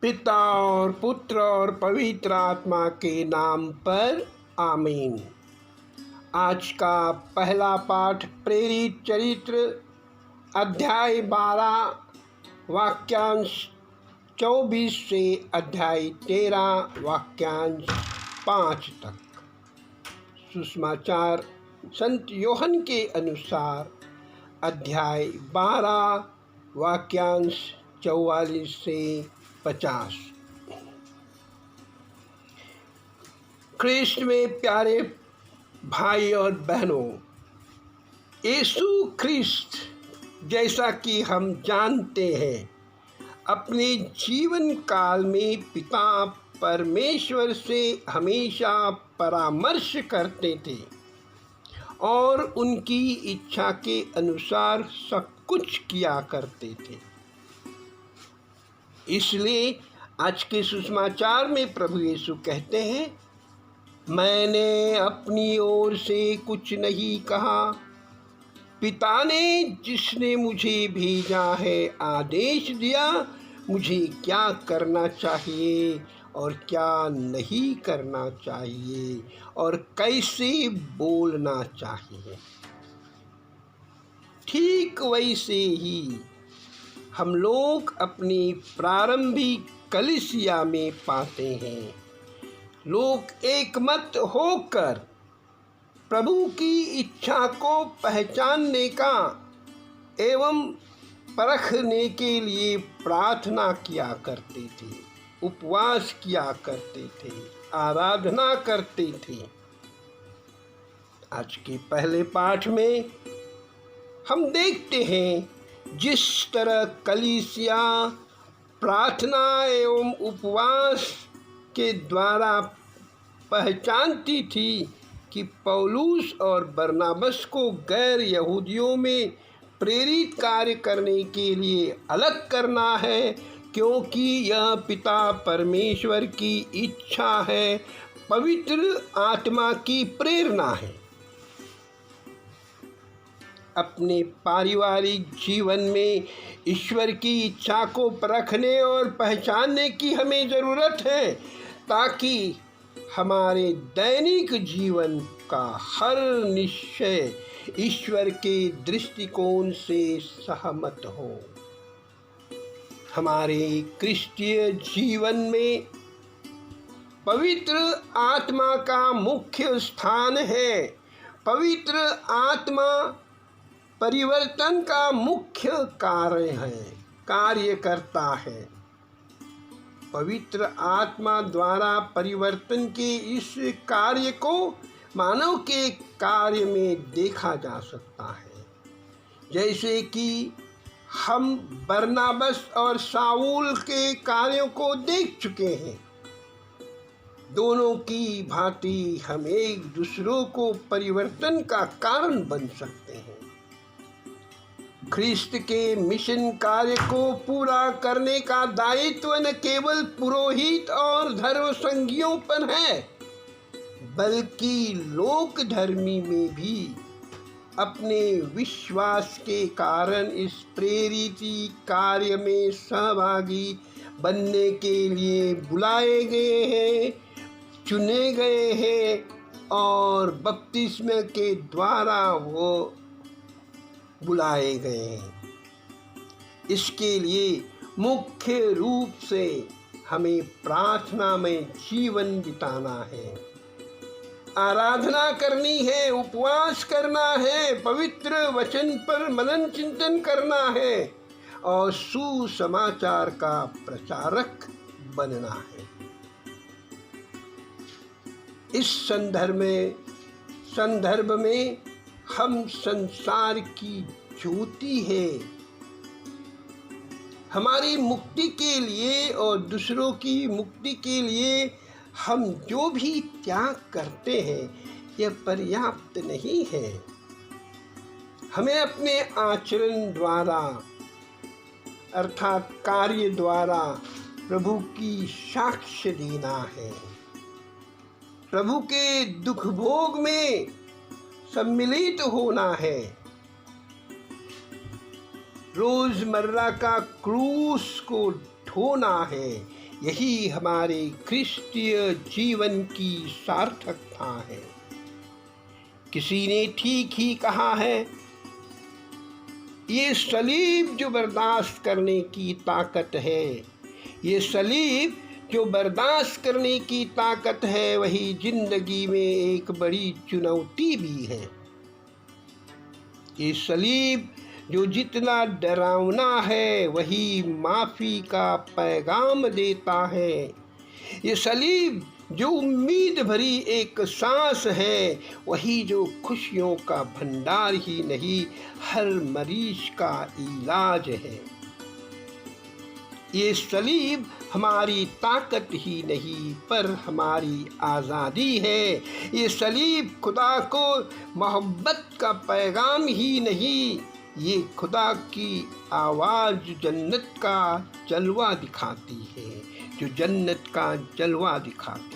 पिता और पुत्र और पवित्र आत्मा के नाम पर आमीन। आज का पहला पाठ प्रेरित चरित्र अध्याय 12 वाक्यांश 24 से अध्याय 13 वाक्यांश 5 तक। सुसमाचार संत योहन के अनुसार अध्याय 12 वाक्यांश 44 से 50। ख्रिस्त में प्यारे भाई और बहनों, यीशु ख्रिस्त जैसा कि हम जानते हैं अपने जीवन काल में पिता परमेश्वर से हमेशा परामर्श करते थे और उनकी इच्छा के अनुसार सब कुछ किया करते थे। इसलिए आज के सुसमाचार में प्रभु यीशु कहते हैं, मैंने अपनी ओर से कुछ नहीं कहा, पिता ने जिसने मुझे भेजा है आदेश दिया मुझे क्या करना चाहिए और क्या नहीं करना चाहिए और कैसे बोलना चाहिए। ठीक वैसे ही हम लोग अपनी प्रारंभिक कलीसिया में पाते हैं, लोग एकमत होकर प्रभु की इच्छा को पहचानने का एवं परखने के लिए प्रार्थना किया करते थे, उपवास किया करते थे, आराधना करते थे। आज के पहले पाठ में हम देखते हैं जिस तरह कलीसिया प्रार्थना एवं उपवास के द्वारा पहचानती थी कि पौलुस और बरनाबस को गैर यहूदियों में प्रेरित कार्य करने के लिए अलग करना है, क्योंकि यह पिता परमेश्वर की इच्छा है, पवित्र आत्मा की प्रेरणा है। अपने पारिवारिक जीवन में ईश्वर की इच्छा को परखने और पहचानने की हमें ज़रूरत है, ताकि हमारे दैनिक जीवन का हर निश्चय ईश्वर के दृष्टिकोण से सहमत हो। हमारे क्रिस्तीय जीवन में पवित्र आत्मा का मुख्य स्थान है। पवित्र आत्मा परिवर्तन का मुख्य कार्य करता है। पवित्र आत्मा द्वारा परिवर्तन के इस कार्य को मानव के कार्य में देखा जा सकता है, जैसे कि हम बरनाबस और शाऊल के कार्यों को देख चुके हैं। दोनों की भांति हम एक दूसरों को परिवर्तन का कारण बन सकते हैं। ख्रिस्त के मिशन कार्य को पूरा करने का दायित्व न केवल पुरोहित और धर्मसंघियों पर है, बल्कि लोक धर्मी में भी अपने विश्वास के कारण इस प्रेरित कार्य में सहभागी बनने के लिए बुलाए गए हैं, चुने गए हैं और बपतिस्मे के द्वारा वो बुलाए गए हैं। इसके लिए मुख्य रूप से हमें प्रार्थना में जीवन बिताना है, आराधना करनी है, उपवास करना है, पवित्र वचन पर मनन चिंतन करना है और सुसमाचार का प्रचारक बनना है। इस संदर्भ में हम संसार की ज्योति है। हमारी मुक्ति के लिए और दूसरों की मुक्ति के लिए हम जो भी त्याग करते हैं यह पर्याप्त नहीं है। हमें अपने आचरण द्वारा अर्थात कार्य द्वारा प्रभु की साक्ष्य देना है। प्रभु के दुख भोग में सम्मिलित होना है। रोजमर्रा का क्रूस को ढोना है, यही हमारे ख्रिस्तीय जीवन की सार्थकता है। किसी ने ठीक ही कहा है, ये सलीब जो बर्दाश्त करने की ताकत है, ये सलीब जो बर्दाश्त करने की ताकत है, वही जिंदगी में एक बड़ी चुनौती भी है। ये सलीब जो जितना डरावना है, वही माफ़ी का पैगाम देता है। ये सलीब जो उम्मीद भरी एक सांस है, वही जो खुशियों का भंडार ही नहीं, हर मरीज का इलाज है। ये सलीब हमारी ताकत ही नहीं, पर हमारी आज़ादी है। ये सलीब खुदा को मोहब्बत का पैगाम ही नहीं, ये खुदा की आवाज़ जन्नत का जलवा दिखाती है, जो जन्नत का जलवा दिखाती है।